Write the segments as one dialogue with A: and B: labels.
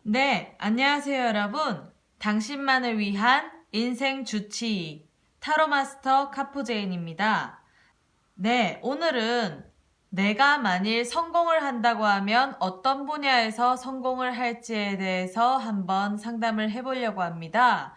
A: 네, 안녕하세요, 여러분. 당신만을 위한 인생 주치의 타로마스터 카푸제인입니다. 네, 오늘은 내가 만일 성공을 한다고 하면 어떤 분야에서 성공을 할지에 대해서 한번 상담을 해보려고 합니다.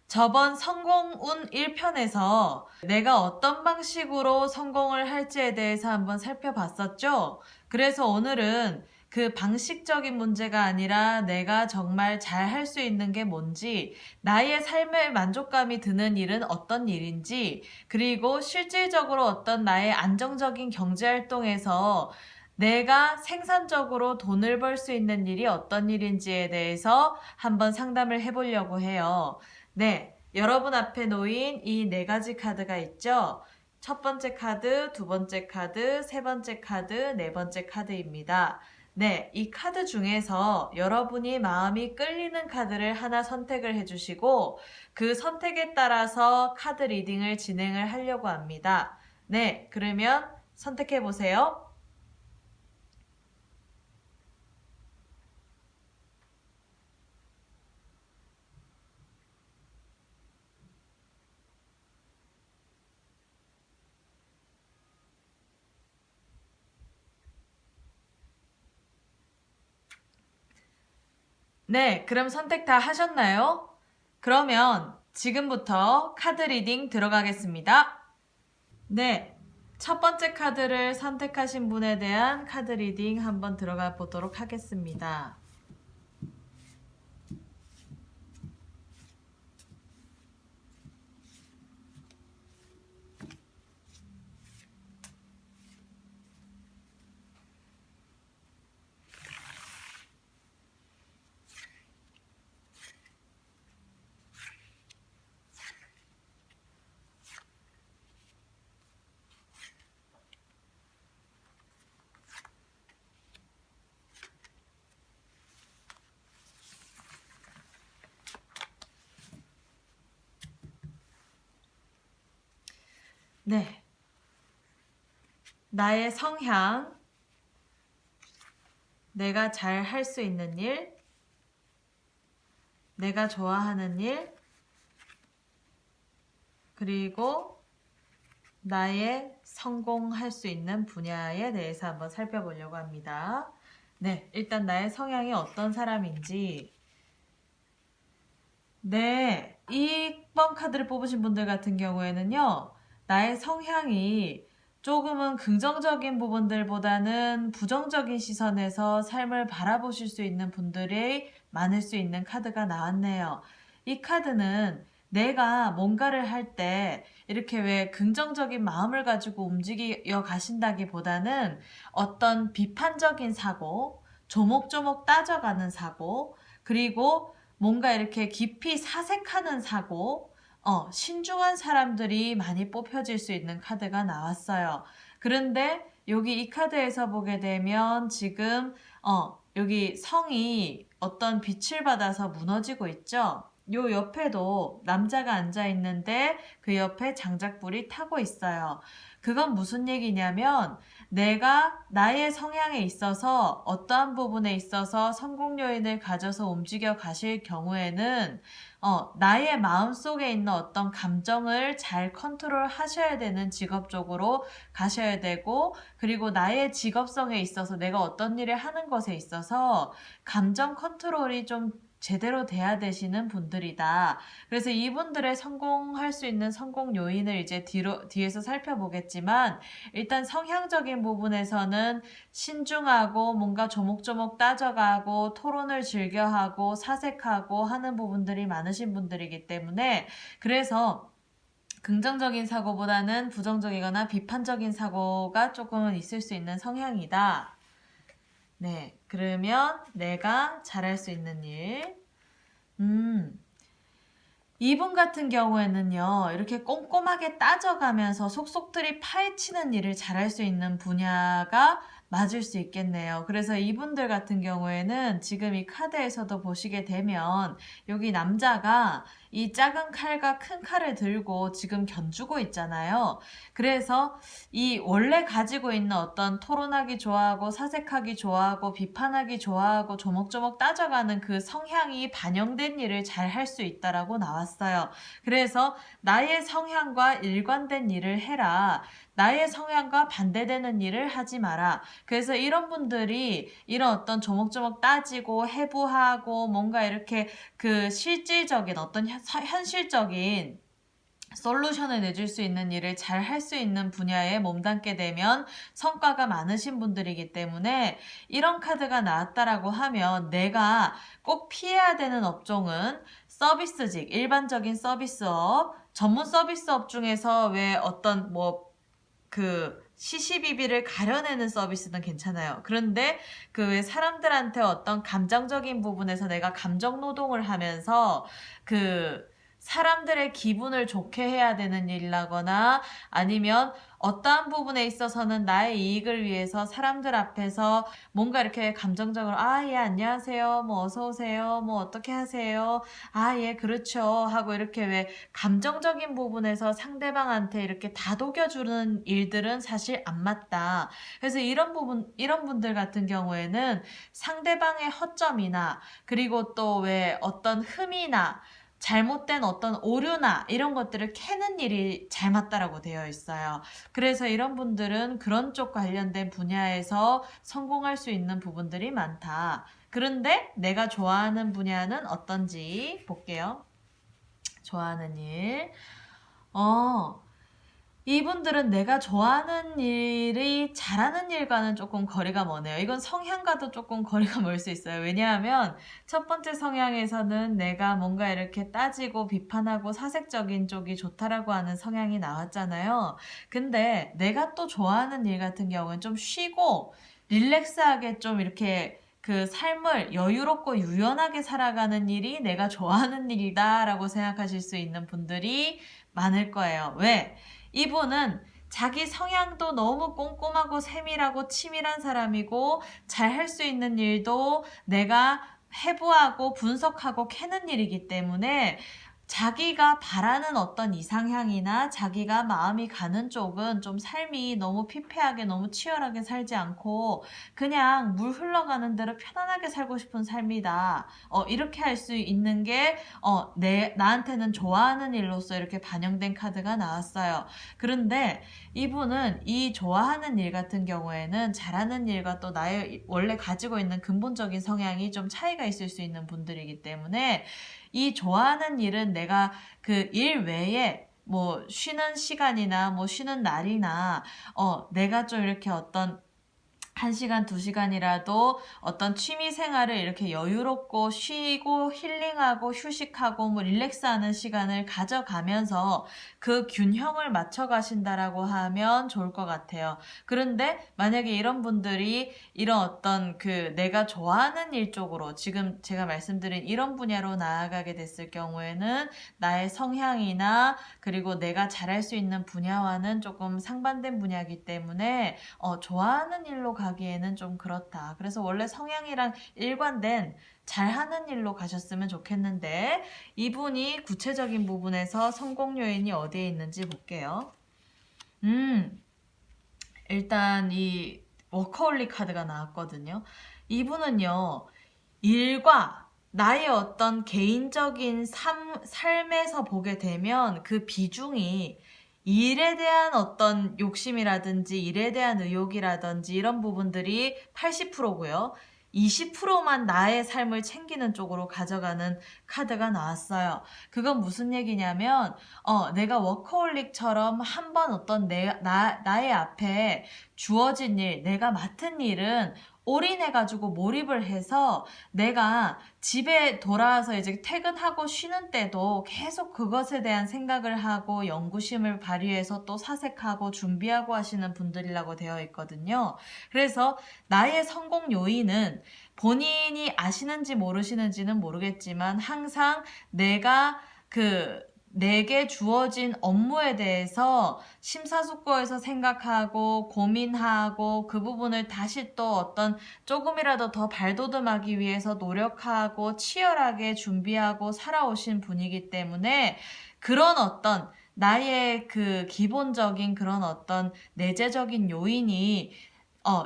A: 저번 성공운 1편에서 내가 어떤 방식으로 성공을 할지에 대해서 한번 살펴봤었죠? 그래서 오늘은 그 방식적인 문제가 아니라 내가 정말 잘 할 수 있는 게 뭔지, 나의 삶의 만족감이 드는 일은 어떤 일인지, 그리고 실질적으로 어떤 나의 안정적인 경제활동에서 내가 생산적으로 돈을 벌 수 있는 일이 어떤 일인지에 대해서 한번 상담을 해보려고 해요. 네, 여러분 앞에 놓인 이 네 가지 카드가 있죠? 첫 번째 카드, 두 번째 카드, 세 번째 카드, 네 번째 카드입니다. 네, 이 카드 중에서 여러분이 마음이 끌리는 카드를 하나 선택을 해주시고 그 선택에 따라서 카드 리딩을 진행을 하려고 합니다. 네, 그러면 선택해 보세요. 네, 그럼 선택 다 하셨나요? 그러면 지금부터 카드 리딩 들어가겠습니다. 네, 첫 번째 카드를 선택하신 분에 대한 카드 리딩 한번 들어가 보도록 하겠습니다. 네, 나의 성향, 내가 잘 할 수 있는 일, 내가 좋아하는 일, 그리고 나의 성공할 수 있는 분야에 대해서 한번 살펴보려고 합니다. 네, 일단 나의 성향이 어떤 사람인지. 네, 2번 카드를 뽑으신 분들 같은 경우에는요, 나의 성향이 조금은 긍정적인 부분들보다는 부정적인 시선에서 삶을 바라보실 수 있는 분들이 많을 수 있는 카드가 나왔네요. 이 카드는 내가 뭔가를 할 때 이렇게 왜 긍정적인 마음을 가지고 움직여 가신다기보다는 어떤 비판적인 사고, 조목조목 따져가는 사고, 그리고 뭔가 이렇게 깊이 사색하는 사고, 신중한 사람들이 많이 뽑혀질 수 있는 카드가 나왔어요. 그런데 여기 이 카드에서 보게 되면 지금, 여기 성이 어떤 빛을 받아서 무너지고 있죠? 요 옆에도 남자가 앉아 있는데 그 옆에 장작불이 타고 있어요. 그건 무슨 얘기냐면 내가 나의 성향에 있어서 어떠한 부분에 있어서 성공 요인을 가져서 움직여 가실 경우에는 나의 마음속에 있는 어떤 감정을 잘 컨트롤 하셔야 되는 직업 쪽으로 가셔야 되고, 그리고 나의 직업성에 있어서 내가 어떤 일을 하는 것에 있어서 감정 컨트롤이 좀 제대로 돼야 되시는 분들이다. 그래서 이분들의 성공할 수 있는 성공 요인을 이제 뒤에서 살펴보겠지만, 일단 성향적인 부분에서는 신중하고 뭔가 조목조목 따져가고 토론을 즐겨하고 사색하고 하는 부분들이 많으신 분들이기 때문에, 그래서 긍정적인 사고보다는 부정적이거나 비판적인 사고가 조금은 있을 수 있는 성향이다. 네, 그러면 내가 잘할 수 있는 일. 이분 같은 경우에는요, 이렇게 꼼꼼하게 따져가면서 속속들이 파헤치는 일을 잘할 수 있는 분야가 맞을 수 있겠네요. 그래서 이분들 같은 경우에는 지금 이 카드에서도 보시게 되면 여기 남자가 이 작은 칼과 큰 칼을 들고 지금 견주고 있잖아요. 그래서 이 원래 가지고 있는 어떤 토론하기 좋아하고 사색하기 좋아하고 비판하기 좋아하고 조목조목 따져가는 그 성향이 반영된 일을 잘 할 수 있다라고 나왔어요. 그래서 나의 성향과 일관된 일을 해라. 나의 성향과 반대되는 일을 하지 마라. 그래서 이런 분들이 이런 어떤 조목조목 따지고 해부하고 뭔가 이렇게 그 실질적인 어떤 현실적인 솔루션을 내줄 수 있는 일을 잘 할 수 있는 분야에 몸담게 되면 성과가 많으신 분들이기 때문에 이런 카드가 나왔다라고 하면 내가 꼭 피해야 되는 업종은 서비스직, 일반적인 서비스업, 전문 서비스업 중에서 왜 어떤 시시비비를 가려내는 서비스는 괜찮아요. 그런데 그 사람들한테 어떤 감정적인 부분에서 내가 감정 노동을 하면서 그 사람들의 기분을 좋게 해야 되는 일이라거나 아니면 어떠한 부분에 있어서는 나의 이익을 위해서 사람들 앞에서 뭔가 이렇게 감정적으로 예, 안녕하세요. 뭐 어서 오세요. 뭐 어떻게 하세요. 예, 그렇죠. 하고 이렇게 왜 감정적인 부분에서 상대방한테 이렇게 다독여주는 일들은 사실 안 맞다. 그래서 이런 분들 같은 경우에는 상대방의 허점이나 그리고 또 왜 어떤 흠이나 잘못된 어떤 오류나 이런 것들을 캐는 일이 잘 맞다라고 되어 있어요. 그래서 이런 분들은 그런 쪽 관련된 분야에서 성공할 수 있는 부분들이 많다. 그런데 내가 좋아하는 분야는 어떤지 볼게요. 좋아하는 일. 이분들은 내가 좋아하는 일이 잘하는 일과는 조금 거리가 머네요. 이건 성향과도 조금 거리가 멀 수 있어요. 왜냐하면 첫 번째 성향에서는 내가 뭔가 이렇게 따지고 비판하고 사색적인 쪽이 좋다라고 하는 성향이 나왔잖아요. 근데 내가 또 좋아하는 일 같은 경우는 좀 쉬고 릴렉스하게 좀 이렇게 그 삶을 여유롭고 유연하게 살아가는 일이 내가 좋아하는 일이다라고 생각하실 수 있는 분들이 많을 거예요. 왜? 이분은 자기 성향도 너무 꼼꼼하고 세밀하고 치밀한 사람이고 잘 할 수 있는 일도 내가 해부하고 분석하고 캐는 일이기 때문에 자기가 바라는 어떤 이상향이나 자기가 마음이 가는 쪽은 좀 삶이 너무 피폐하게 너무 치열하게 살지 않고 그냥 물 흘러가는 대로 편안하게 살고 싶은 삶이다. 이렇게 할 수 있는 게 나한테는 좋아하는 일로서 이렇게 반영된 카드가 나왔어요. 그런데 이분은 이 좋아하는 일 같은 경우에는 잘하는 일과 또 나의 원래 가지고 있는 근본적인 성향이 좀 차이가 있을 수 있는 분들이기 때문에 이 좋아하는 일은 내가 그 일 외에 뭐 쉬는 시간이나 뭐 쉬는 날이나 내가 좀 이렇게 어떤 1시간, 2시간이라도 어떤 취미 생활을 이렇게 여유롭고 쉬고 힐링하고 휴식하고 뭐 릴렉스하는 시간을 가져가면서 그 균형을 맞춰 가신다라고 하면 좋을 것 같아요. 그런데 만약에 이런 분들이 이런 어떤 그 내가 좋아하는 일 쪽으로 지금 제가 말씀드린 이런 분야로 나아가게 됐을 경우에는 나의 성향이나 그리고 내가 잘할 수 있는 분야와는 조금 상반된 분야이기 때문에 좋아하는 일로 가기에는 좀 그렇다. 그래서 원래 성향이랑 일관된 잘하는 일로 가셨으면 좋겠는데 이분이 구체적인 부분에서 성공 요인이 어디에 있는지 볼게요. 일단 이 워커홀릭 카드가 나왔거든요. 이분은요. 일과 나의 어떤 개인적인 삶에서 보게 되면 그 비중이 일에 대한 어떤 욕심이라든지 일에 대한 의욕이라든지 이런 부분들이 80%고요. 20%만 나의 삶을 챙기는 쪽으로 가져가는 카드가 나왔어요. 그건 무슨 얘기냐면 내가 워커홀릭처럼 한번 어떤 나의 앞에 주어진 일, 내가 맡은 일은 올인해가지고 몰입을 해서 내가 집에 돌아와서 이제 퇴근하고 쉬는 때도 계속 그것에 대한 생각을 하고 연구심을 발휘해서 또 사색하고 준비하고 하시는 분들이라고 되어 있거든요. 그래서 나의 성공 요인은 본인이 아시는지 모르시는지는 모르겠지만 항상 내가 내게 주어진 업무에 대해서 심사숙고해서 생각하고 고민하고 그 부분을 다시 또 어떤 조금이라도 더 발돋움하기 위해서 노력하고 치열하게 준비하고 살아오신 분이기 때문에 그런 어떤 나의 그 기본적인 그런 어떤 내재적인 요인이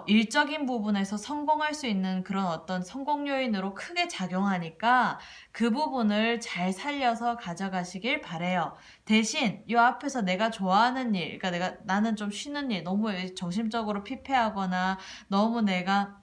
A: 일적인 부분에서 성공할 수 있는 그런 어떤 성공 요인으로 크게 작용하니까 그 부분을 잘 살려서 가져가시길 바래요. 대신 이 앞에서 내가 좋아하는 일, 그러니까 나는 좀 쉬는 일, 너무 정신적으로 피폐하거나 너무 내가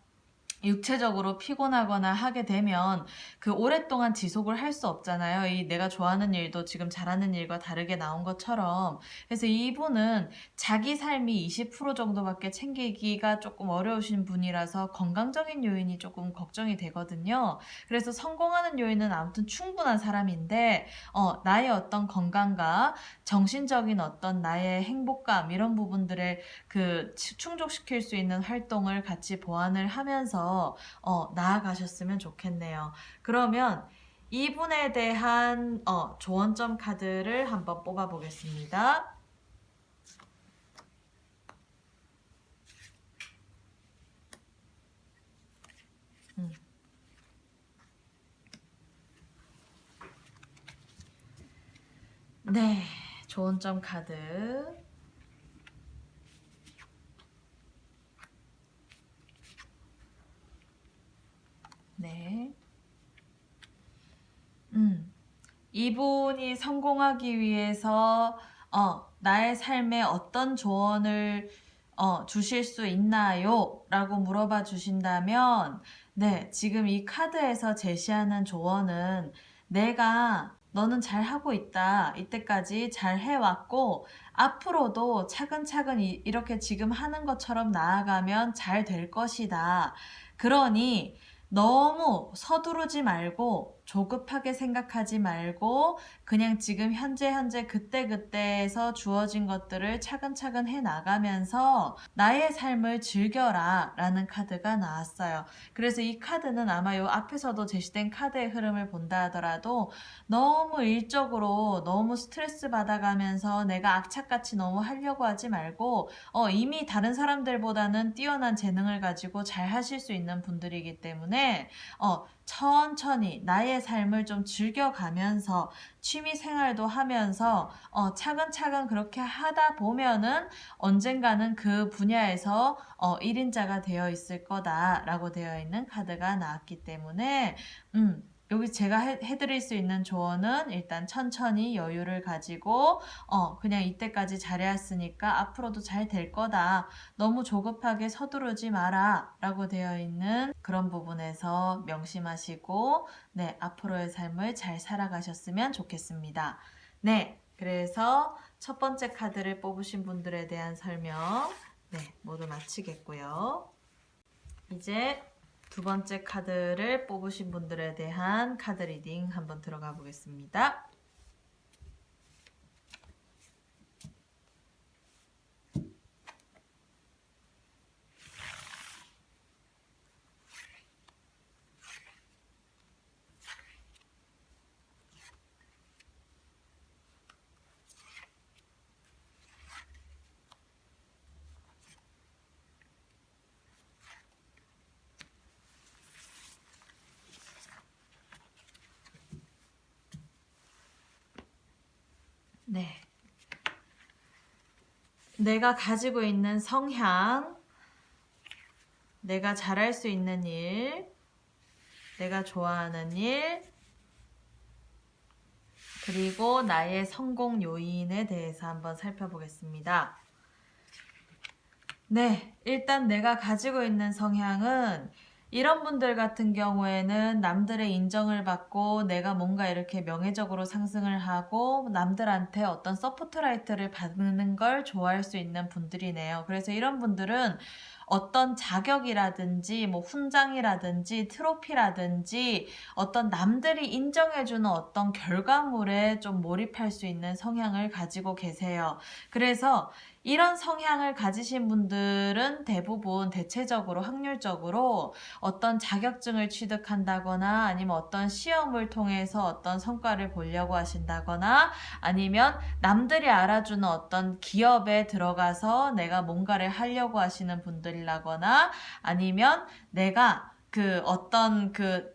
A: 육체적으로 피곤하거나 하게 되면 그 오랫동안 지속을 할 수 없잖아요. 이 내가 좋아하는 일도 지금 잘하는 일과 다르게 나온 것처럼. 그래서 이분은 자기 삶이 20% 정도밖에 챙기기가 조금 어려우신 분이라서 건강적인 요인이 조금 걱정이 되거든요. 그래서 성공하는 요인은 아무튼 충분한 사람인데, 나의 어떤 건강과 정신적인 어떤 나의 행복감 이런 부분들을 충족시킬 수 있는 활동을 같이 보완을 하면서 나아가셨으면 좋겠네요. 그러면 이분에 대한 조언점 카드를 한번 뽑아 보겠습니다. 네, 조언점 카드. 네. 이분이 성공하기 위해서 나의 삶에 어떤 조언을 주실 수 있나요? 라고 물어봐 주신다면, 네, 지금 이 카드에서 제시하는 조언은 내가 너는 잘 하고 있다. 이때까지 잘 해왔고, 앞으로도 차근차근 이렇게 지금 하는 것처럼 나아가면 잘 될 것이다. 그러니 너무 서두르지 말고 조급하게 생각하지 말고 그냥 지금 현재 그때그때에서 주어진 것들을 차근차근 해 나가면서 나의 삶을 즐겨라 라는 카드가 나왔어요. 그래서 이 카드는 아마 요 앞에서도 제시된 카드의 흐름을 본다 하더라도 너무 일적으로 너무 스트레스 받아가면서 내가 악착같이 너무 하려고 하지 말고 이미 다른 사람들보다는 뛰어난 재능을 가지고 잘 하실 수 있는 분들이기 때문에 천천히 나의 삶을 좀 즐겨가면서 취미 생활도 하면서 차근차근 그렇게 하다 보면은 언젠가는 그 분야에서 1인자가 되어 있을 거다라고 되어 있는 카드가 나왔기 때문에 여기 제가 해드릴 수 있는 조언은 일단 천천히 여유를 가지고 그냥 이때까지 잘해왔으니까 앞으로도 잘 될 거다. 너무 조급하게 서두르지 마라 라고 되어 있는 그런 부분에서 명심하시고 네, 앞으로의 삶을 잘 살아가셨으면 좋겠습니다. 네, 그래서 첫 번째 카드를 뽑으신 분들에 대한 설명 네, 모두 마치겠고요. 이제 두 번째 카드를 뽑으신 분들에 대한 카드 리딩 한번 들어가 보겠습니다. 네. 내가 가지고 있는 성향, 내가 잘할 수 있는 일, 내가 좋아하는 일, 그리고 나의 성공 요인에 대해서 한번 살펴보겠습니다. 네, 일단 내가 가지고 있는 성향은 이런 분들 같은 경우에는 남들의 인정을 받고 내가 뭔가 이렇게 명예적으로 상승을 하고 남들한테 어떤 서포트라이트를 받는 걸 좋아할 수 있는 분들이네요. 그래서 이런 분들은 어떤 자격이라든지 뭐 훈장이라든지 트로피라든지 어떤 남들이 인정해주는 어떤 결과물에 좀 몰입할 수 있는 성향을 가지고 계세요. 그래서 이런 성향을 가지신 분들은 대부분 대체적으로 확률적으로 어떤 자격증을 취득한다거나 아니면 어떤 시험을 통해서 어떤 성과를 보려고 하신다거나 아니면 남들이 알아주는 어떤 기업에 들어가서 내가 뭔가를 하려고 하시는 분들이라거나 아니면 내가 어떤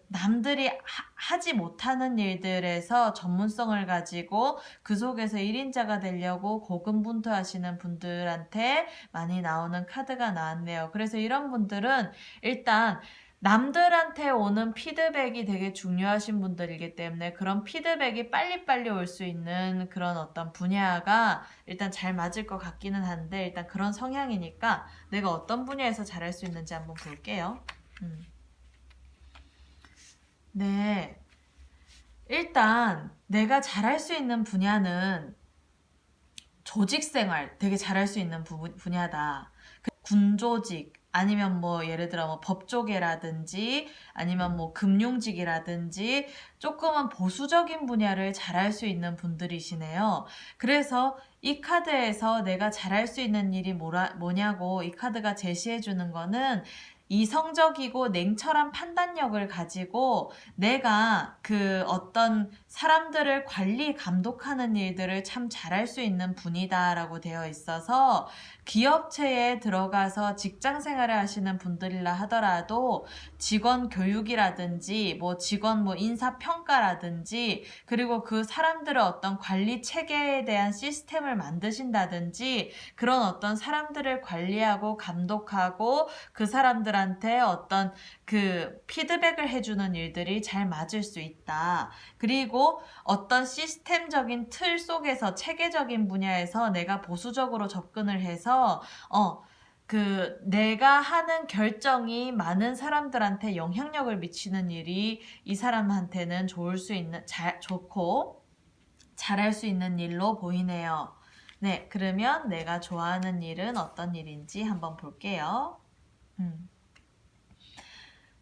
A: 남들이 하지 못하는 일들에서 전문성을 가지고 그 속에서 1인자가 되려고 고군분투하시는 분들한테 많이 나오는 카드가 나왔네요. 그래서 이런 분들은 일단 남들한테 오는 피드백이 되게 중요하신 분들이기 때문에 그런 피드백이 빨리빨리 올 수 있는 그런 어떤 분야가 일단 잘 맞을 것 같기는 한데 일단 그런 성향이니까 내가 어떤 분야에서 잘할 수 있는지 한번 볼게요. 네. 일단 내가 잘할 수 있는 분야는 조직생활 되게 잘할 수 있는 분야다. 군조직 아니면 뭐 예를 들어 뭐 법조계라든지 아니면 뭐 금융직이라든지 조금은 보수적인 분야를 잘할 수 있는 분들이시네요. 그래서 이 카드에서 내가 잘할 수 있는 일이 뭐냐고 이 카드가 제시해 주는 거는 이성적이고 냉철한 판단력을 가지고 내가 어떤 사람들을 관리, 감독하는 일들을 참 잘할 수 있는 분이다라고 되어 있어서 기업체에 들어가서 직장 생활을 하시는 분들이라 하더라도 직원 교육이라든지 뭐 직원 뭐 인사 평가라든지 그리고 그 사람들의 어떤 관리 체계에 대한 시스템을 만드신다든지 그런 어떤 사람들을 관리하고 감독하고 그 사람들한테 어떤 피드백을 해주는 일들이 잘 맞을 수 있다. 그리고 어떤 시스템적인 틀 속에서 체계적인 분야에서 내가 보수적으로 접근을 해서 내가 하는 결정이 많은 사람들한테 영향력을 미치는 일이 이 사람한테는 좋고 잘할 수 있는 일로 보이네요. 네, 그러면 내가 좋아하는 일은 어떤 일인지 한번 볼게요.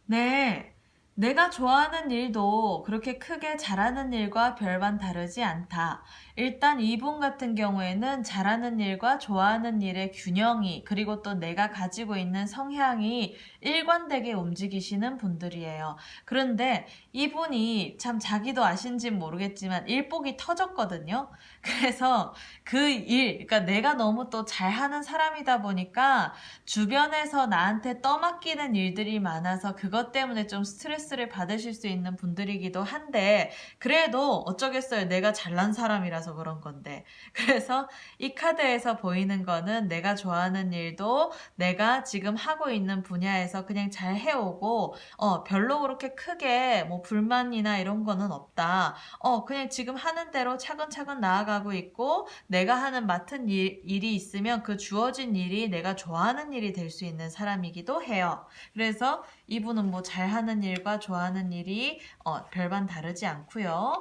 A: 네, 내가 좋아하는 일도 그렇게 크게 잘하는 일과 별반 다르지 않다. 일단 이분 같은 경우에는 잘하는 일과 좋아하는 일의 균형이 그리고 또 내가 가지고 있는 성향이 일관되게 움직이시는 분들이에요. 그런데 이분이 참 자기도 아신진 모르겠지만 일복이 터졌거든요. 그래서 그러니까 내가 너무 또 잘하는 사람이다 보니까 주변에서 나한테 떠맡기는 일들이 많아서 그것 때문에 좀 스트레스를 받으실 수 있는 분들이기도 한데 그래도 어쩌겠어요. 내가 잘난 사람이라서 그런 건데. 그래서 이 카드에서 보이는 거는 내가 좋아하는 일도 내가 지금 하고 있는 분야에서 그냥 잘 해오고 별로 그렇게 크게 뭐 불만이나 이런 거는 없다. 그냥 지금 하는 대로 차근차근 나아가고 있고 내가 맡은 일이 있으면 그 주어진 일이 내가 좋아하는 일이 될 수 있는 사람이기도 해요. 그래서 이분은 뭐 잘하는 일과 좋아하는 일이 별반 다르지 않고요.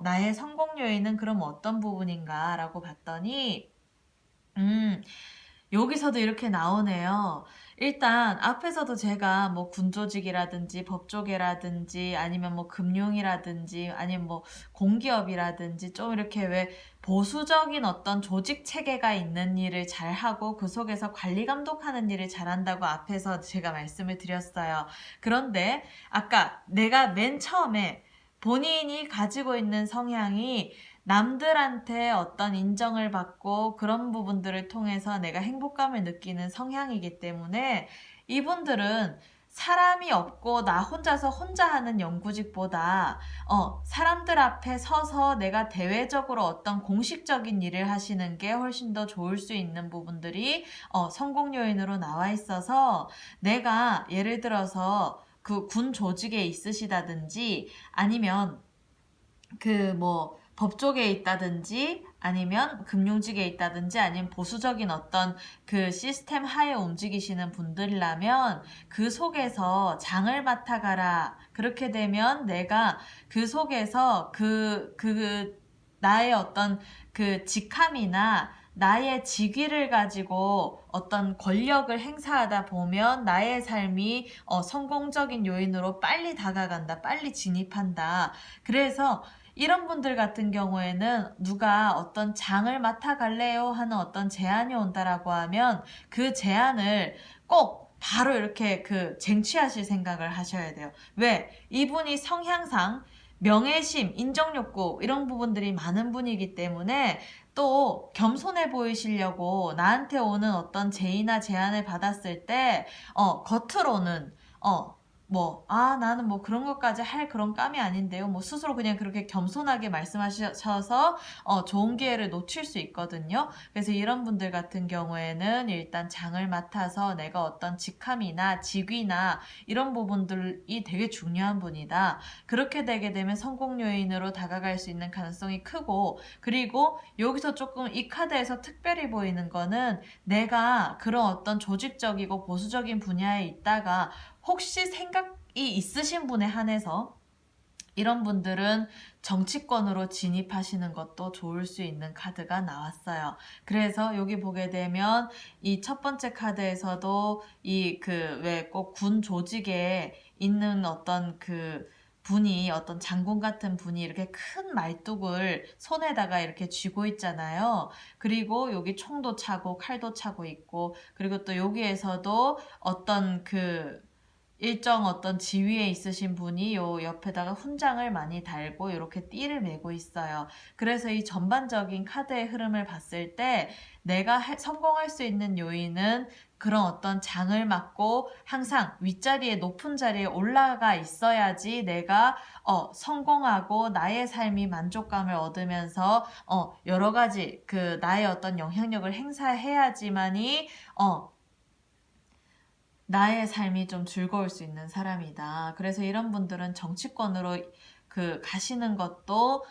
A: 나의 성공 요인은 그럼 어떤 부분인가 라고 봤더니 여기서도 이렇게 나오네요. 일단 앞에서도 제가 뭐 군조직이라든지 법조계라든지 아니면 뭐 금융이라든지 아니면 뭐 공기업이라든지 좀 이렇게 왜 보수적인 어떤 조직 체계가 있는 일을 잘하고 그 속에서 관리 감독하는 일을 잘한다고 앞에서 제가 말씀을 드렸어요. 그런데 아까 내가 맨 처음에 본인이 가지고 있는 성향이 남들한테 어떤 인정을 받고 그런 부분들을 통해서 내가 행복감을 느끼는 성향이기 때문에 이분들은 사람이 없고 나 혼자 하는 연구직보다 사람들 앞에 서서 내가 대외적으로 어떤 공식적인 일을 하시는 게 훨씬 더 좋을 수 있는 부분들이 성공 요인으로 나와 있어서 내가 예를 들어서 군 조직에 있으시다든지 아니면 법조계에 있다든지 아니면 금융직에 있다든지 아니면 보수적인 어떤 시스템 하에 움직이시는 분들이라면 그 속에서 장을 맡아가라. 그렇게 되면 내가 그 속에서 나의 어떤 직함이나 나의 직위를 가지고 어떤 권력을 행사하다 보면 나의 삶이 성공적인 요인으로 빨리 다가간다. 빨리 진입한다. 그래서 이런 분들 같은 경우에는 누가 어떤 장을 맡아갈래요 하는 어떤 제안이 온다라고 하면 그 제안을 꼭 바로 이렇게 그 쟁취하실 생각을 하셔야 돼요. 왜? 이분이 성향상 명예심, 인정욕구 이런 부분들이 많은 분이기 때문에 또 겸손해 보이시려고 나한테 오는 어떤 제의나 제안을 받았을 때 겉으로는 나는 뭐 그런 것까지 할 그런 깜이 아닌데요. 뭐 스스로 그냥 그렇게 겸손하게 말씀하셔서 좋은 기회를 놓칠 수 있거든요. 그래서 이런 분들 같은 경우에는 일단 장을 맡아서 내가 어떤 직함이나 직위나 이런 부분들이 되게 중요한 분이다. 그렇게 되게 되면 성공 요인으로 다가갈 수 있는 가능성이 크고, 그리고 여기서 조금 이 카드에서 특별히 보이는 거는 내가 그런 어떤 조직적이고 보수적인 분야에 있다가 혹시 생각이 있으신 분에 한해서 이런 분들은 정치권으로 진입하시는 것도 좋을 수 있는 카드가 나왔어요. 그래서 여기 보게 되면 이 첫 번째 카드에서도 이 왜 꼭 군 조직에 있는 어떤 그 분이 어떤 장군 같은 분이 이렇게 큰 말뚝을 손에다가 이렇게 쥐고 있잖아요. 그리고 여기 총도 차고 칼도 차고 있고, 그리고 또 여기에서도 어떤 일정 어떤 지위에 있으신 분이 요 옆에다가 훈장을 많이 달고 이렇게 띠를 메고 있어요. 그래서 이 전반적인 카드의 흐름을 봤을 때 내가 성공할 수 있는 요인은 그런 어떤 장을 맡고 항상 윗자리에 높은 자리에 올라가 있어야지 내가 성공하고 나의 삶이 만족감을 얻으면서 여러 가지 나의 어떤 영향력을 행사해야지만이 나의 삶이 좀 즐거울 수 있는 사람이다. 그래서 이런 분들은 정치권으로 가시는 것도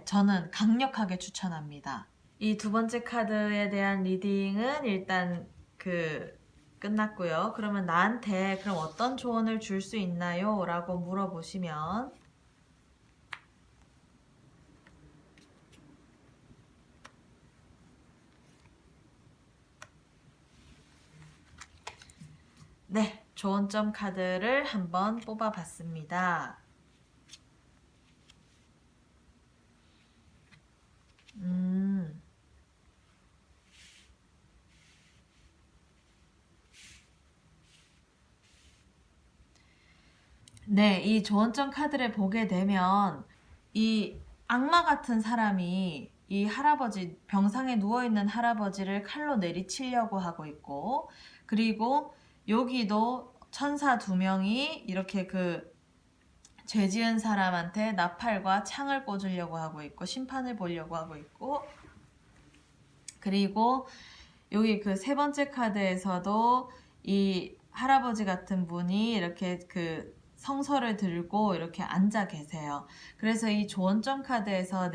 A: 저는 강력하게 추천합니다. 이 두 번째 카드에 대한 리딩은 일단 끝났고요. 그러면 나한테 그럼 어떤 조언을 줄 수 있나요? 라고 물어보시면 조언점 카드를 한번 뽑아봤습니다. 이 조언점 카드를 보게 되면 이 악마 같은 사람이 이 할아버지, 병상에 누워있는 할아버지를 칼로 내리치려고 하고 있고, 그리고 여기도 천사 두 명이 이렇게 죄 지은 사람한테 나팔과 창을 꽂으려고 하고 있고, 심판을 보려고 하고 있고, 그리고 여기 세 번째 카드에서도 이 할아버지 같은 분이 이렇게 성서를 들고 이렇게 앉아 계세요. 그래서 이 조언점 카드에서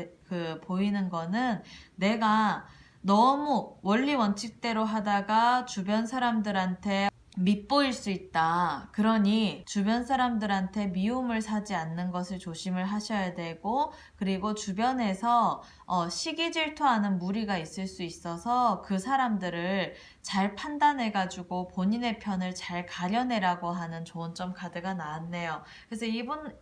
A: 보이는 거는 내가 너무 원리 원칙대로 하다가 주변 사람들한테 밉보일 수 있다. 그러니 주변 사람들한테 미움을 사지 않는 것을 조심을 하셔야 되고, 그리고 주변에서 시기 질투하는 무리가 있을 수 있어서 그 사람들을 잘 판단해가지고 본인의 편을 잘 가려내라고 하는 조언점 카드가 나왔네요. 그래서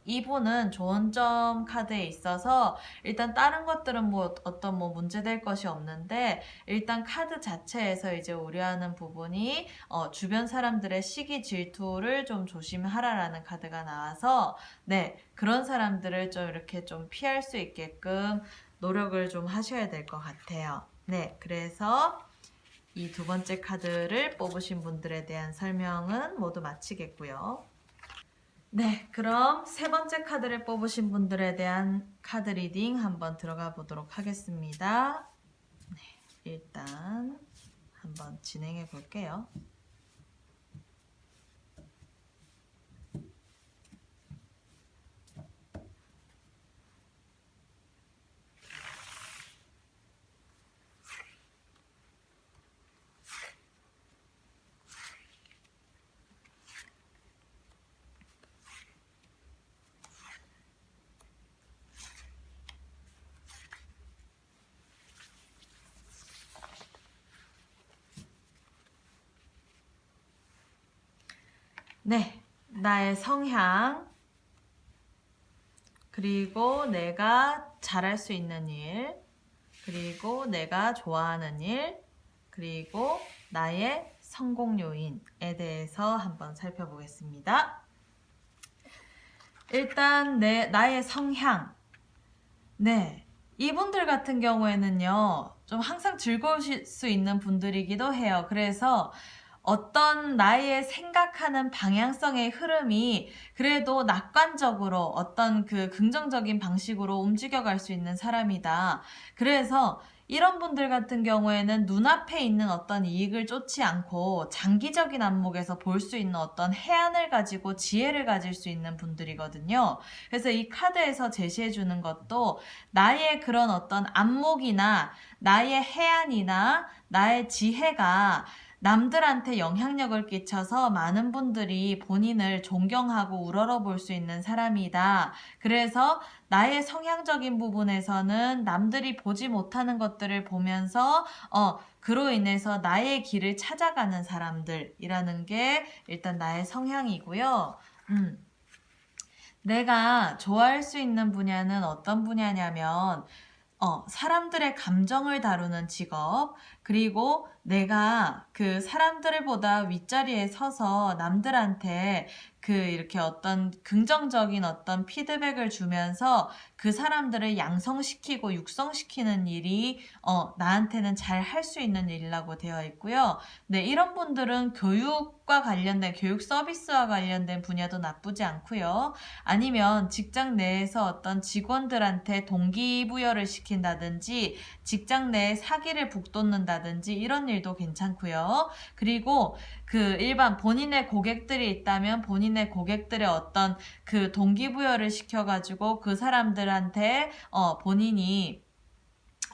A: 이분은 조언점 카드에 있어서 일단 다른 것들은 어떤 문제될 것이 없는데, 일단 카드 자체에서 이제 우려하는 부분이 주변 사람들의 시기 질투를 좀 조심하라라는 카드가 나와서 그런 사람들을 좀 이렇게 좀 피할 수 있게끔 노력을 좀 하셔야 될 것 같아요. 그래서 이 두 번째 카드를 뽑으신 분들에 대한 설명은 모두 마치겠고요. 그럼 세 번째 카드를 뽑으신 분들에 대한 카드 리딩 한번 들어가 보도록 하겠습니다. 일단 한번 진행해 볼게요. 나의 성향, 그리고 내가 잘할 수 있는 일, 그리고 내가 좋아하는 일, 그리고 나의 성공 요인에 대해서 한번 살펴보겠습니다. 일단 나의 성향. 네. 이분들 같은 경우에는요, 좀 항상 즐거우실 수 있는 분들이기도 해요. 그래서 어떤 나의 생각하는 방향성의 흐름이 그래도 낙관적으로 어떤 그 긍정적인 방식으로 움직여갈 수 있는 사람이다. 그래서 이런 분들 같은 경우에는 눈앞에 있는 어떤 이익을 쫓지 않고 장기적인 안목에서 볼 수 있는 어떤 해안을 가지고 지혜를 가질 수 있는 분들이거든요. 그래서 이 카드에서 제시해 주는 것도 나의 그런 어떤 안목이나 나의 해안이나 나의 지혜가 남들한테 영향력을 끼쳐서 많은 분들이 본인을 존경하고 우러러볼 수 있는 사람이다. 그래서 나의 성향적인 부분에서는 남들이 보지 못하는 것들을 보면서 그로 인해서 나의 길을 찾아가는 사람들이라는 게 일단 나의 성향이고요. 내가 좋아할 수 있는 분야는 어떤 분야냐면 사람들의 감정을 다루는 직업, 그리고 내가 그 사람들보다 윗자리에 서서 남들한테 이렇게 어떤 긍정적인 어떤 피드백을 주면서 그 사람들을 양성시키고 육성시키는 일이 나한테는 잘 할 수 있는 일이라고 되어 있고요. 네, 이런 분들은 교육과 관련된 교육 서비스와 관련된 분야도 나쁘지 않고요. 아니면 직장 내에서 어떤 직원들한테 동기부여를 시킨다든지 직장 내에 사기를 북돋는다든지 이런 일도 괜찮고요. 그리고 일반 본인의 고객들이 있다면 본인의 고객들의 어떤 그 동기부여를 시켜가지고 그 사람들한테 본인이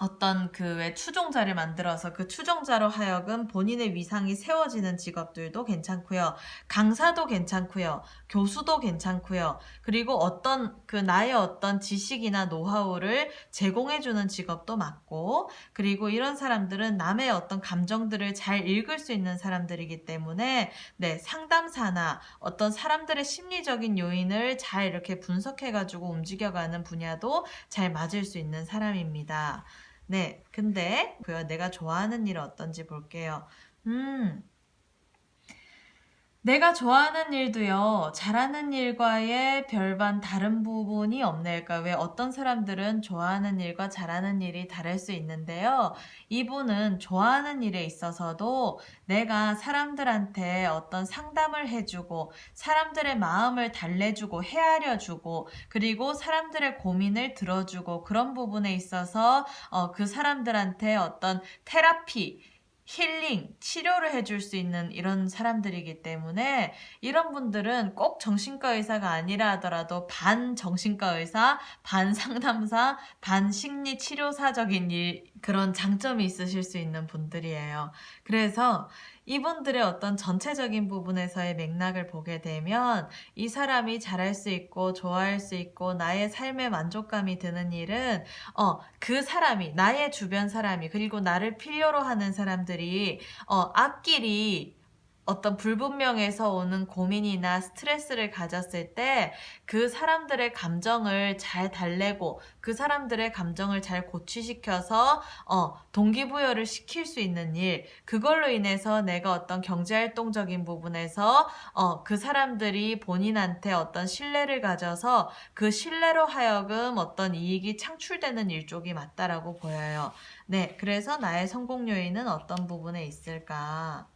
A: 어떤 왜 추종자를 만들어서 그 추종자로 하여금 본인의 위상이 세워지는 직업들도 괜찮고요. 강사도 괜찮고요. 교수도 괜찮고요. 그리고 어떤 나의 어떤 지식이나 노하우를 제공해주는 직업도 맞고, 그리고 이런 사람들은 남의 어떤 감정들을 잘 읽을 수 있는 사람들이기 때문에 네, 상담사나 어떤 사람들의 심리적인 요인을 잘 이렇게 분석해가지고 움직여가는 분야도 잘 맞을 수 있는 사람입니다. 네, 근데 내가 좋아하는 일은 어떤지 볼게요. 내가 좋아하는 일도요, 잘하는 일과의 별반 다른 부분이 없네요. 왜 어떤 사람들은 좋아하는 일과 잘하는 일이 다를 수 있는데요. 이분은 좋아하는 일에 있어서도 내가 사람들한테 어떤 상담을 해주고, 사람들의 마음을 달래주고, 헤아려주고, 그리고 사람들의 고민을 들어주고, 그런 부분에 있어서 그 사람들한테 어떤 테라피, 힐링, 치료를 해줄 수 있는 이런 사람들이기 때문에 이런 분들은 꼭 정신과 의사가 아니라 하더라도 반 정신과 의사, 반 상담사, 반 심리 치료사적인 그런 장점이 있으실 수 있는 분들이에요. 그래서 이분들의 어떤 전체적인 부분에서의 맥락을 보게 되면 이 사람이 잘할 수 있고 좋아할 수 있고 나의 삶에 만족감이 드는 일은 그 사람이, 나의 주변 사람이, 그리고 나를 필요로 하는 사람들이 앞길이 어떤 불분명해서 오는 고민이나 스트레스를 가졌을 때 그 사람들의 감정을 잘 달래고 그 사람들의 감정을 잘 고취시켜서 동기부여를 시킬 수 있는 일, 그걸로 인해서 내가 어떤 경제활동적인 부분에서 그 사람들이 본인한테 어떤 신뢰를 가져서 그 신뢰로 하여금 어떤 이익이 창출되는 일 쪽이 맞다라고 보여요. 네, 그래서 나의 성공 요인은 어떤 부분에 있을까?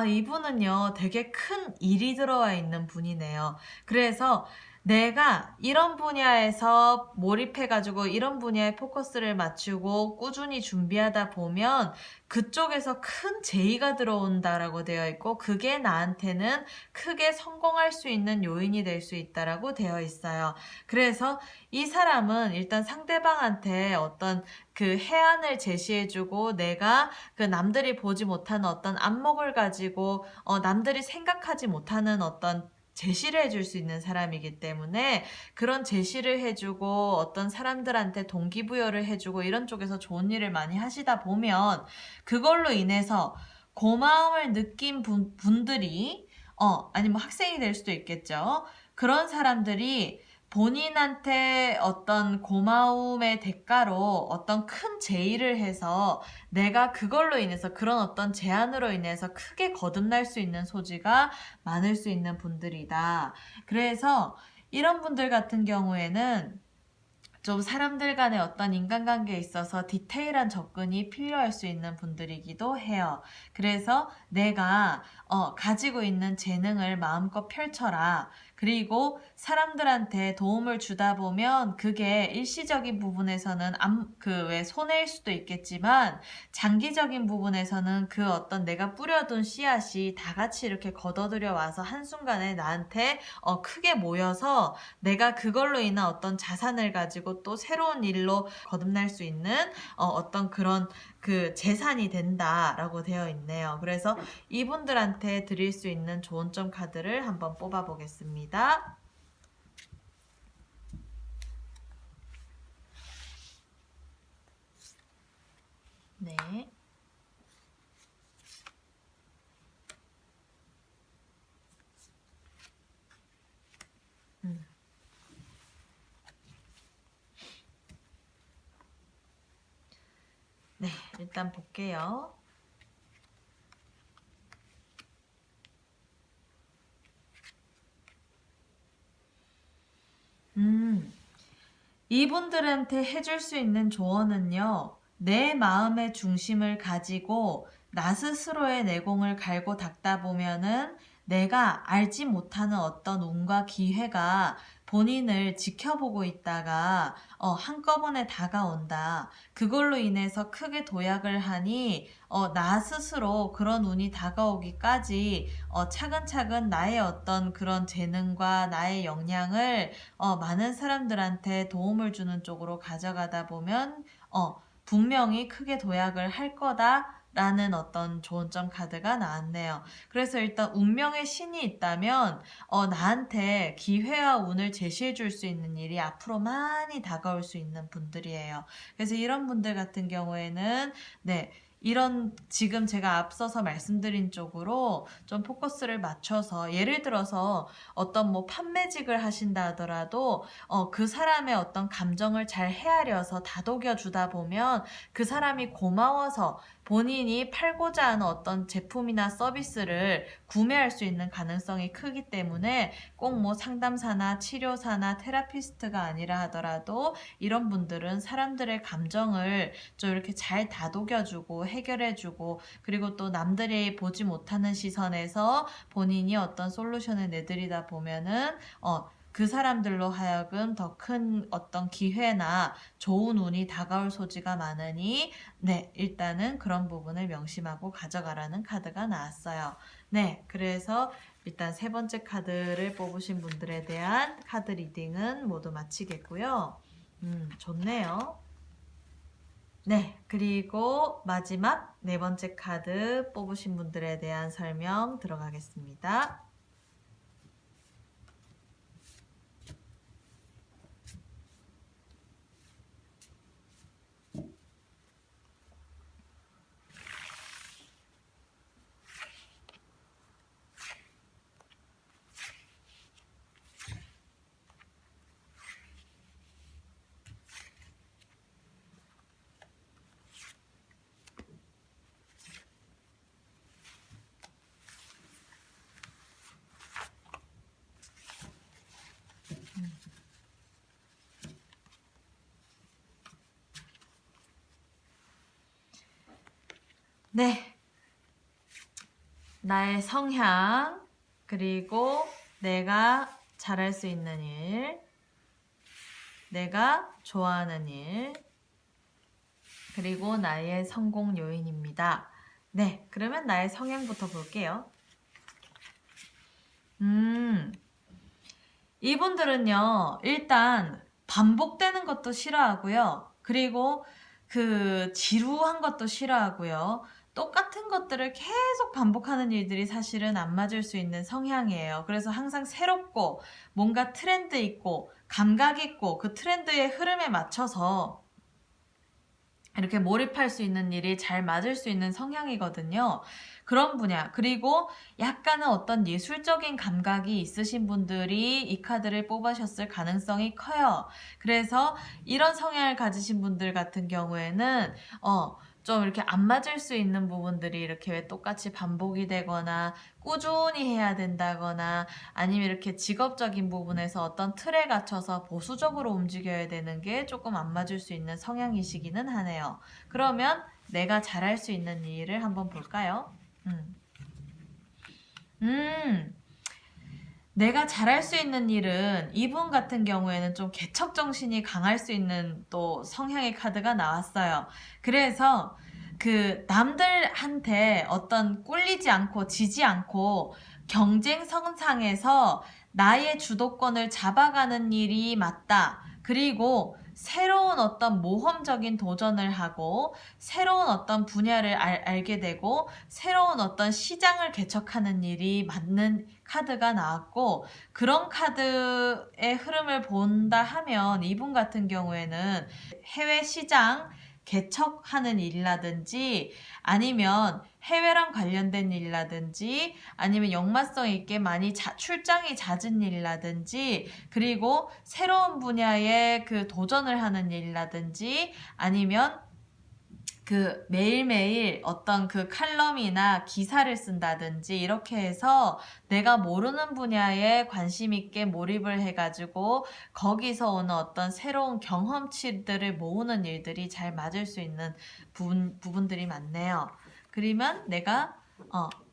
A: 이분은요, 되게 큰 일이 들어와 있는 분이네요. 그래서 내가 이런 분야에서 몰입해가지고 이런 분야에 포커스를 맞추고 꾸준히 준비하다 보면 그쪽에서 큰 제의가 들어온다라고 되어 있고 그게 나한테는 크게 성공할 수 있는 요인이 될 수 있다라고 되어 있어요. 그래서 이 사람은 일단 상대방한테 어떤 해안을 제시해주고 내가 남들이 보지 못하는 어떤 안목을 가지고 남들이 생각하지 못하는 어떤 제시를 해줄 수 있는 사람이기 때문에 그런 제시를 해주고 어떤 사람들한테 동기부여를 해주고 이런 쪽에서 좋은 일을 많이 하시다 보면 그걸로 인해서 고마움을 느낀 분들이 아니면 학생이 될 수도 있겠죠. 그런 사람들이 본인한테 어떤 고마움의 대가로 어떤 큰 제의를 해서 내가 그걸로 인해서 그런 어떤 제안으로 인해서 크게 거듭날 수 있는 소지가 많을 수 있는 분들이다. 그래서 이런 분들 같은 경우에는 좀 사람들 간의 어떤 인간관계에 있어서 디테일한 접근이 필요할 수 있는 분들이기도 해요. 그래서 내가 가지고 있는 재능을 마음껏 펼쳐라. 그리고 사람들한테 도움을 주다 보면 그게 일시적인 부분에서는 왜 손해일 수도 있겠지만 장기적인 부분에서는 그 어떤 내가 뿌려둔 씨앗이 다 같이 이렇게 걷어들여 와서 한순간에 나한테 크게 모여서 내가 그걸로 인한 어떤 자산을 가지고 또 새로운 일로 거듭날 수 있는 어떤 그런 그 재산이 된다라고 되어 있네요. 그래서 이분들한테 드릴 수 있는 좋은 점 카드를 한번 뽑아 보겠습니다. 네. 네, 일단 볼게요. 이분들한테 해줄 수 있는 조언은요, 내 마음의 중심을 가지고 나 스스로의 내공을 갈고 닦다 보면은 내가 알지 못하는 어떤 운과 기회가 본인을 지켜보고 있다가 한꺼번에 다가온다. 그걸로 인해서 크게 도약을 하니 나 스스로 그런 운이 다가오기까지 차근차근 나의 어떤 그런 재능과 나의 역량을 많은 사람들한테 도움을 주는 쪽으로 가져가다 보면 분명히 크게 도약을 할 거다라는 어떤 좋은 점 카드가 나왔네요. 그래서 일단 운명의 신이 있다면 나한테 기회와 운을 제시해 줄 수 있는 일이 앞으로 많이 다가올 수 있는 분들이에요. 그래서 이런 분들 같은 경우에는 네, 이런 지금 제가 앞서서 말씀드린 쪽으로 좀 포커스를 맞춰서 예를 들어서 어떤 뭐 판매직을 하신다 하더라도 그 사람의 어떤 감정을 잘 헤아려서 다독여 주다 보면 그 사람이 고마워서 본인이 팔고자 하는 어떤 제품이나 서비스를 구매할 수 있는 가능성이 크기 때문에 꼭 뭐 상담사나 치료사나 테라피스트가 아니라 하더라도 이런 분들은 사람들의 감정을 좀 이렇게 잘 다독여주고 해결해주고 그리고 또 남들이 보지 못하는 시선에서 본인이 어떤 솔루션을 내드리다 보면은 그 사람들로 하여금 더 큰 어떤 기회나 좋은 운이 다가올 소지가 많으니 네, 일단은 그런 부분을 명심하고 가져가라는 카드가 나왔어요. 네, 그래서 일단 세 번째 카드를 뽑으신 분들에 대한 카드 리딩은 모두 마치겠고요. 좋네요. 네, 그리고 마지막 네 번째 카드 뽑으신 분들에 대한 설명 들어가겠습니다. 네. 나의 성향, 그리고 내가 잘할 수 있는 일, 내가 좋아하는 일, 그리고 나의 성공 요인입니다. 네, 그러면 나의 성향부터 볼게요. 이분들은요, 일단 반복되는 것도 싫어하고요. 그리고 그 지루한 것도 싫어하고요. 똑같은 것들을 계속 반복하는 일들이 사실은 안 맞을 수 있는 성향이에요. 그래서 항상 새롭고 뭔가 트렌드 있고 감각 있고 그 트렌드의 흐름에 맞춰서 이렇게 몰입할 수 있는 일이 잘 맞을 수 있는 성향이거든요. 그런 분야. 그리고 약간은 어떤 예술적인 감각이 있으신 분들이 이 카드를 뽑으셨을 가능성이 커요. 그래서 이런 성향을 가지신 분들 같은 경우에는 좀 이렇게 안 맞을 수 있는 부분들이 이렇게 왜 똑같이 반복이 되거나 꾸준히 해야 된다거나 아니면 이렇게 직업적인 부분에서 어떤 틀에 갇혀서 보수적으로 움직여야 되는 게 조금 안 맞을 수 있는 성향이시기는 하네요. 그러면 내가 잘할 수 있는 일을 한번 볼까요? 음, 내가 잘할 수 있는 일은 이분 같은 경우에는 좀 개척정신이 강할 수 있는 또 성향의 카드가 나왔어요. 그래서 그 남들한테 어떤 꿀리지 않고 지지 않고 경쟁성상에서 나의 주도권을 잡아가는 일이 맞다. 그리고 새로운 어떤 모험적인 도전을 하고 새로운 어떤 분야를 알게 되고 새로운 어떤 시장을 개척하는 일이 맞는 카드가 나왔고 그런 카드의 흐름을 본다 하면 이분 같은 경우에는 해외 시장 개척하는 일이라든지 아니면 해외랑 관련된 일이라든지 아니면 역마성 있게 많이 출장이 잦은 일이라든지 그리고 새로운 분야에 그 도전을 하는 일이라든지 아니면 그 매일매일 어떤 그 칼럼이나 기사를 쓴다든지 이렇게 해서 내가 모르는 분야에 관심 있게 몰입을 해가지고 거기서 오는 어떤 새로운 경험치들을 모으는 일들이 잘 맞을 수 있는 부분들이 많네요. 그러면 내가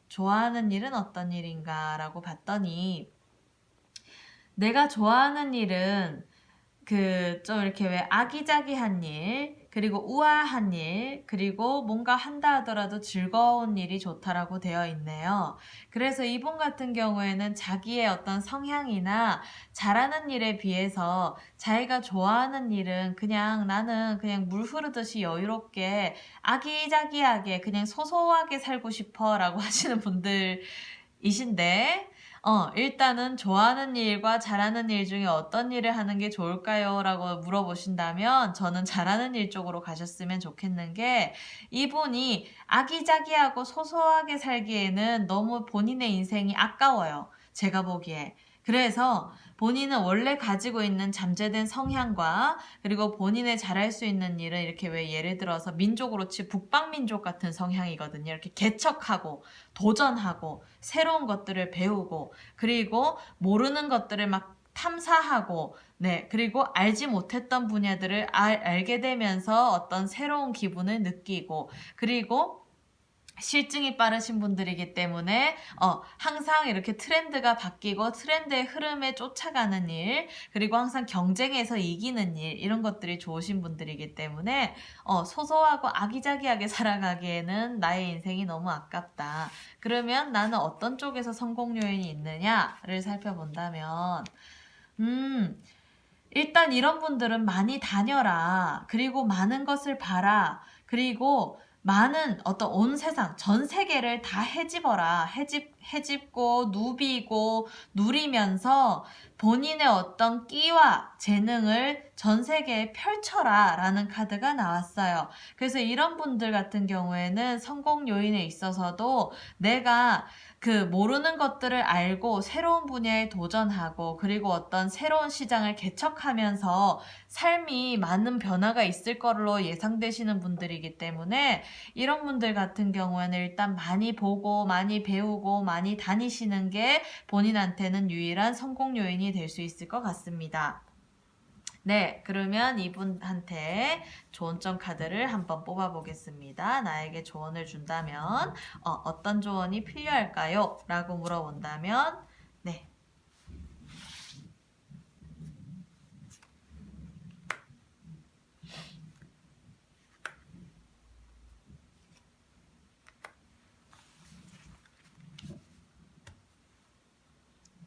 A: 좋아하는 일은 어떤 일인가라고 봤더니 내가 좋아하는 일은 그 좀 이렇게 왜 아기자기한 일, 그리고 우아한 일, 그리고 뭔가 한다 하더라도 즐거운 일이 좋다라고 되어 있네요. 그래서 이분 같은 경우에는 자기의 어떤 성향이나 잘하는 일에 비해서 자기가 좋아하는 일은 그냥 나는 그냥 물 흐르듯이 여유롭게 아기자기하게 그냥 소소하게 살고 싶어라고 하시는 분들이신데 일단은 좋아하는 일과 잘하는 일 중에 어떤 일을 하는 게 좋을까요? 라고 물어보신다면 저는 잘하는 일 쪽으로 가셨으면 좋겠는 게 이분이 아기자기하고 소소하게 살기에는 너무 본인의 인생이 아까워요. 제가 보기에. 그래서 본인은 원래 가지고 있는 잠재된 성향과 그리고 본인의 잘할 수 있는 일은 이렇게 왜 예를 들어서 민족으로 치 북방민족 같은 성향이거든요. 이렇게 개척하고 도전하고 새로운 것들을 배우고 그리고 모르는 것들을 막 탐사하고 네 그리고 알지 못했던 분야들을 알게 되면서 어떤 새로운 기분을 느끼고 그리고 실증이 빠르신 분들이기 때문에 항상 이렇게 트렌드가 바뀌고 트렌드의 흐름에 쫓아가는 일 그리고 항상 경쟁에서 이기는 일 이런 것들이 좋으신 분들이기 때문에 소소하고 아기자기하게 살아가기에는 나의 인생이 너무 아깝다. 그러면 나는 어떤 쪽에서 성공 요인이 있느냐를 살펴본다면 일단 이런 분들은 많이 다녀라. 그리고 많은 것을 봐라. 그리고 많은 어떤 온 세상, 전 세계를 다 헤집어라. 헤집고, 누비고, 누리면서 본인의 어떤 끼와 재능을 전 세계에 펼쳐라. 라는 카드가 나왔어요. 그래서 이런 분들 같은 경우에는 성공 요인에 있어서도 내가 그 모르는 것들을 알고 새로운 분야에 도전하고 그리고 어떤 새로운 시장을 개척하면서 삶이 많은 변화가 있을 걸로 예상되시는 분들이기 때문에 이런 분들 같은 경우에는 일단 많이 보고 많이 배우고 많이 다니시는 게 본인한테는 유일한 성공 요인이 될 수 있을 것 같습니다. 네, 그러면 이분한테 조언점 카드를 한번 뽑아보겠습니다. 나에게 조언을 준다면 어떤 조언이 필요할까요? 라고 물어본다면 네.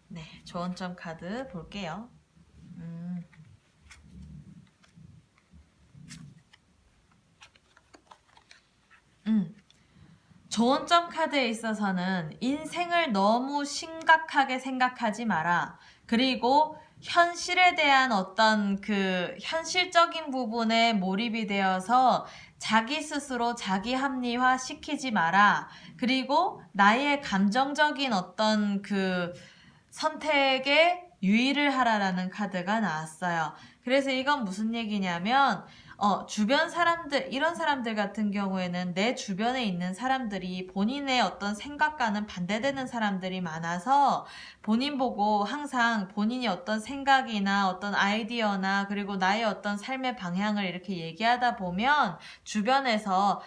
A: 네, 조언점 카드 볼게요. 조언점 카드에 있어서는 인생을 너무 심각하게 생각하지 마라. 그리고 현실에 대한 어떤 그 현실적인 부분에 몰입이 되어서 자기 스스로 자기 합리화 시키지 마라. 그리고 나의 감정적인 어떤 그 선택에 유의를 하라라는 카드가 나왔어요. 그래서 이건 무슨 얘기냐면 주변 사람들, 이런 사람들 같은 경우에는 내 주변에 있는 사람들이 본인의 어떤 생각과는 반대되는 사람들이 많아서 본인 보고 항상 본인이 어떤 생각이나 어떤 아이디어나 그리고 나의 어떤 삶의 방향을 이렇게 얘기하다 보면 주변에서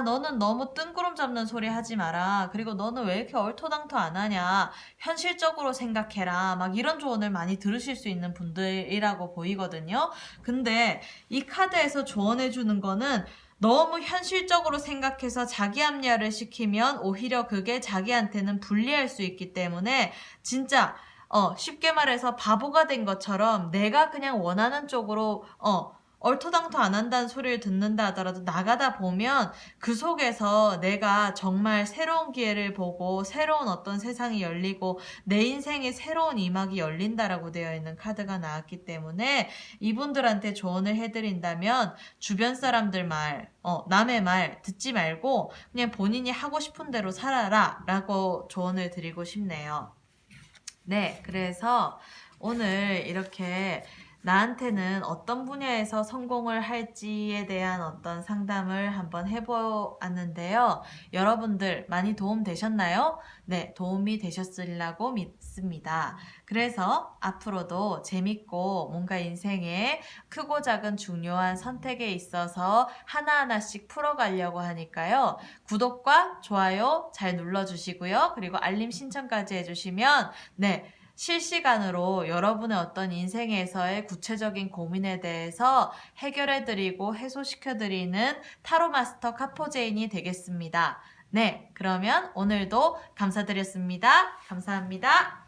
A: 너는 너무 뜬구름 잡는 소리 하지 마라. 그리고 너는 왜 이렇게 얼토당토 안 하냐. 현실적으로 생각해라. 막 이런 조언을 많이 들으실 수 있는 분들이라고 보이거든요. 근데 이 카드에서 조언해주는 거는 너무 현실적으로 생각해서 자기 합리화를 시키면 오히려 그게 자기한테는 불리할 수 있기 때문에 진짜 쉽게 말해서 바보가 된 것처럼 내가 그냥 원하는 쪽으로 얼토당토 안 한다는 소리를 듣는다 하더라도 나가다 보면 그 속에서 내가 정말 새로운 기회를 보고 새로운 어떤 세상이 열리고 내 인생에 새로운 이막이 열린다라고 되어 있는 카드가 나왔기 때문에 이분들한테 조언을 해드린다면 주변 사람들 말, 남의 말 듣지 말고 그냥 본인이 하고 싶은 대로 살아라 라고 조언을 드리고 싶네요. 네, 그래서 오늘 이렇게 나한테는 어떤 분야에서 성공을 할지에 대한 어떤 상담을 한번 해보았는데요. 여러분들 많이 도움 되셨나요? 네, 도움이 되셨으리라고 믿습니다. 그래서 앞으로도 재밌고 뭔가 인생에 크고 작은 중요한 선택에 있어서 하나하나씩 풀어가려고 하니까요. 구독과 좋아요 잘 눌러주시고요. 그리고 알림 신청까지 해주시면 네, 실시간으로 여러분의 어떤 인생에서의 구체적인 고민에 대해서 해결해드리고 해소시켜드리는 타로마스터 카포제인이 되겠습니다. 네, 그러면 오늘도 감사드렸습니다. 감사합니다.